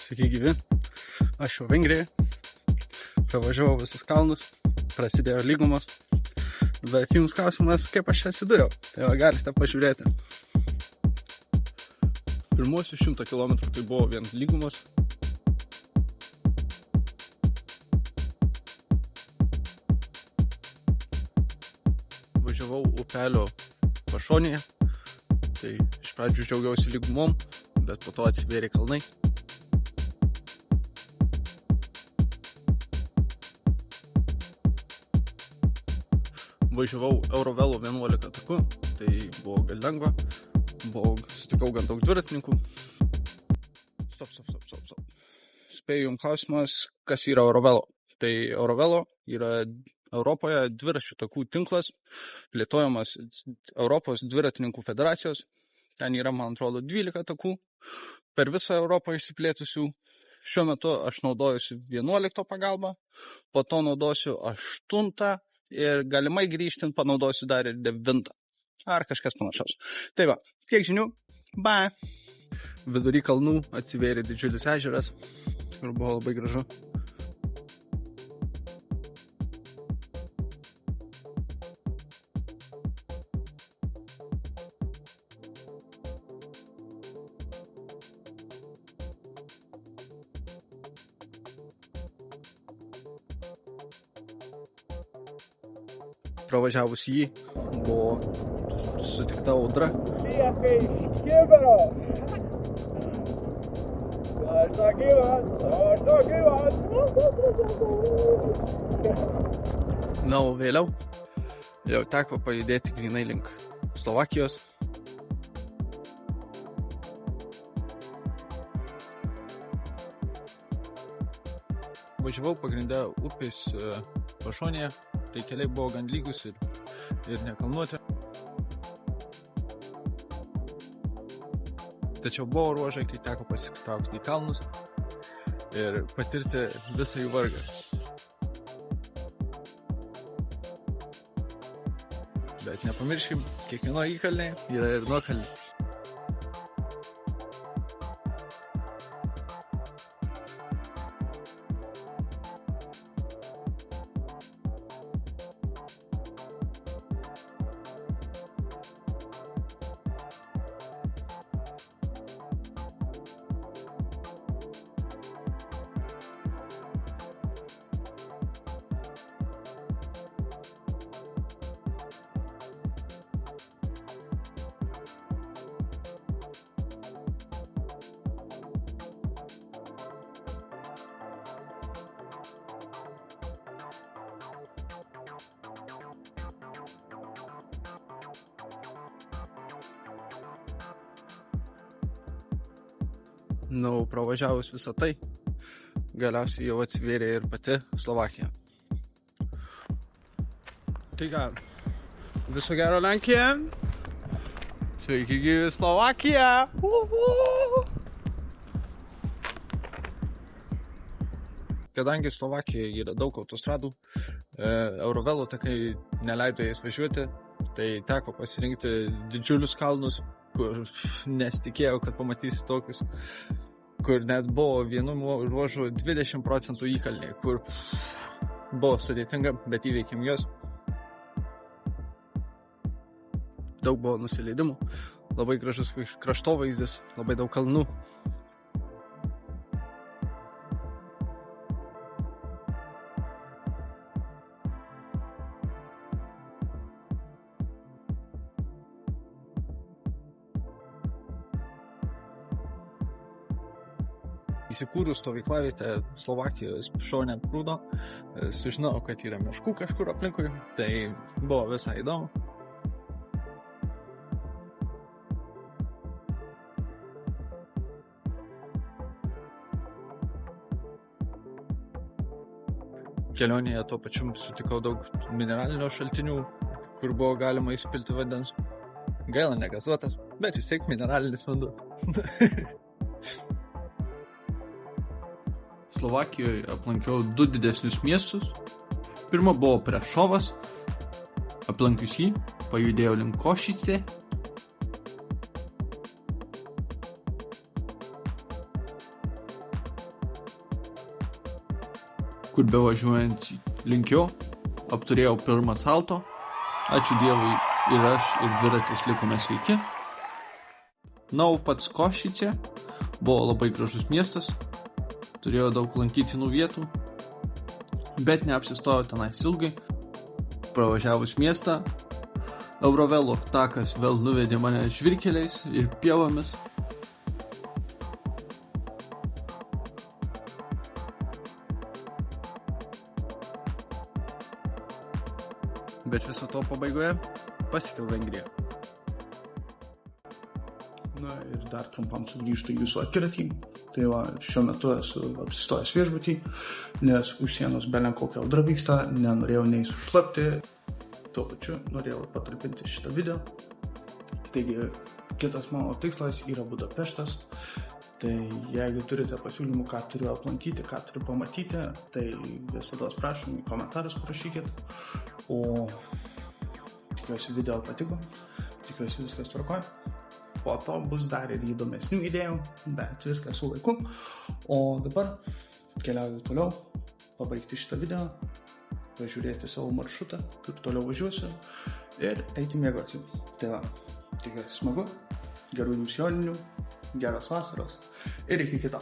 Sveiki gyvi, aš jau Vengrijoje, pravažiavau visus kalnus, prasidėjo lygumos, bet jums klausimas, kaip aš čia atsidūriau, tai va, galite pažiūrėti. Pirmuosius 100 km tai buvo vien lygumos. Važiavau upelio pašonėje, tai iš pradžių džiaugiausi lygumom, bet po to atsivėrė kalnai. Važiavau Eurovelo 11 taku, tai buvo gan lengva, sutikau gan daug dviratininkų. Stop. Spėju jums klausimas, kas yra Eurovelo. Tai Eurovelo yra Europoje dviračių takų tinklas, plėtojamas Europos dviratininkų federacijos. Ten yra, man atrodo, 12 takų per visą Europą išsiplėtusių. Šiuo metu aš naudojusi 11 pagalbą, po to naudosiu 8 ir galimai grįžtant panaudosiu dar ir 9. Ar kažkas panašaus. Tai va, tiek žinių. Bye. Vidury kalnų atsivėrė didžiulis ežeras ir buvo labai gražu. Pravažiavus jį buvo sutikta audra. Lieka iš kibiro. Aš to gyvas. Na, o vėliau jau teko pajudėti grynai link Slovakijos. Važiavau pagrindę upės pašonėje, tai keliai buvo gan lygus ir nekalnuoti. Tačiau buvo ruožai, kai teko pasitraukti į kalnus ir patirti visą jų vargą. Bet nepamirškim, kiekvieno įkalnė yra ir nuokalnė. Pravažiavus visą tai, galiausiai jau atsivėrė ir pati Slovakija. Tai ką, viso gero Lenkija, sveiki gyvi Slovakija! Kadangi Slovakijoje yra daug autostradų, Eurovelo takai neleido jais važiuoti, tai teko pasirinkti didžiulius kalnus, kur nesitikėjau, kad pamatysi tokius, kur net buvo vienu ruožu 20% įkalniai, kur buvo sudėtinga, bet įveikėm juos. Daug buvo nusileidimų, labai gražus kraštovaizdis, labai daug kalnų. Įsikūrus stovyklavietę Slovakijos šone Prūdo, sužinojau, kad yra miškų kažkur aplinkui, tai buvo visai įdomu. Kelionėje tuo pačiu sutikau daug mineralinio šaltinių, kur buvo galima įsipilti vandens. Gaila negazuotas, bet vis tiek mineralinis vanduo. Slovakijoje aplankiau 2 didesnius miestus. Pirma buvo Prešovas. Aplankius jį, pajudėjau link Košice. kur bevažiuojant link jo apturėjau pirmą salto. Ačiū Dievui ir aš, ir dviratis likome sveiki. Na, o pats Košice buvo labai gražus miestas, turėjo daug lankytinų vietų, bet neapsistojo tenais ilgai. Pravažiavus miestą, Eurovelo takas vėl nuvedė mane žvyrkeliais ir pievomis. Bet viso to pabaigoje pasiekiau Vengriją. Na ir dar trumpam sugrįžtu jūsų akiratį. Tai va, šiuo metu esu apsistojęs viešbutį, nes už sienos belen kokia audra vyksta, nenorėjau nei sušlapti, tuo pačiu norėjau patalpinti šitą video. Taigi, kitas mano tikslas yra Budapeštas. Tai jeigu turite pasiūlymų, ką turiu aplankyti, ką turiu pamatyti, tai visada prašom į komentarus parašykit. O tikiuosi video patiko, tikiuosi viskas tvarkoja. Po to bus dar ir įdomesnių idėjų, bet viskas su laiku. O dabar keliauju toliau, pabaigti šitą video, pažiūrėti savo maršrutą, kaip toliau važiuosiu ir eiti miegoti. Tai va, tikiuosi smagu, gerų jums joninių, geros vasaros ir iki kito.